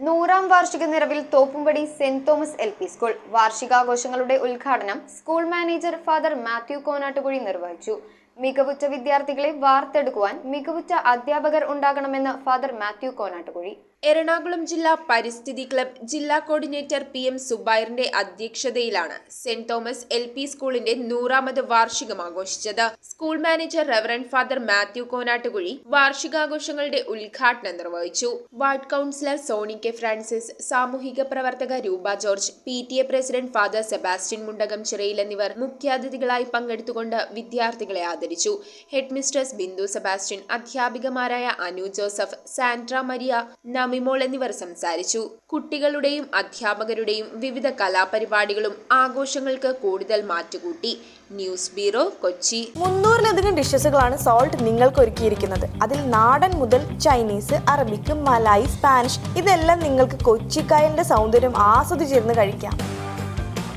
100ാം വാർഷിക നിറവിൽ Thoppumpady saint Thomas L P school വാർഷികാഘോഷങ്ങളുടെ ഉദ്ഘാടനം school manager father Mathew Konattukuzhi നിർവഹിച്ചു. മികവുറ്റ വിദ്യാർത്ഥികളെ വാർത്തെടുക്കുവാൻ മികവുറ്റ അധ്യാപകർ ഉണ്ടാകണമെന്ന് ഫാദർ മാത്യു കോനാട്ടുകുഴി. എറണാകുളം ജില്ലാ പരിസ്ഥിതി ക്ലബ് ജില്ലാ കോർഡിനേറ്റർ PM സുബൈറിന്റെ അധ്യക്ഷതയിലാണ് സെന്റ് തോമസ് LP സ്കൂളിന്റെ 100ാമത് വാർഷികം ആഘോഷിച്ചത്. School manager reverend father Mathew Konattukuzhi വാർഷികാഘോഷങ്ങളുടെ ഉദ്ഘാടനം നിർവഹിച്ചു. Ward councillor Soni K Francis, സാമൂഹിക പ്രവർത്തക Roopa George, PTA president father Sebastian Mundakam Chirayil എന്നിവർ മുഖ്യാതിഥികളായി പങ്കെടുത്തുകൊണ്ട് വിദ്യാർത്ഥികളെ ആദരിച്ചു. ഹെഡ് മിസ്ട്രസ് ബിന്ദു സെബാസ്റ്റ്യൻ, അധ്യാപികമാരായ അനു ജോസഫ്, സാൻഡ്ര മരിയ, മിമോൾ എന്നിവർ സംസാരിച്ചു. കുട്ടികളുടെയും അധ്യാപകരുടെയും വിവിധ കലാപരിപാടികളും ആഘോഷങ്ങൾക്ക് കൂടുതൽ മാറ്റുകൂട്ടി. News bureau, Kochi. 300-ലധികം ഡിഷസുകളാണ് സോൾട്ട് നിങ്ങൾക്ക് ഒരുക്കിയിരിക്കുന്നത്. അതിൽ നാടൻ മുതൽ ചൈനീസ്, അറബിക്, മലായി, സ്പാനിഷ് ഇതെല്ലാം നിങ്ങൾക്ക് കൊച്ചിക്കായലിന്റെ സൗന്ദര്യം ആസ്വദിച്ചിരുന്ന് കഴിക്കാം.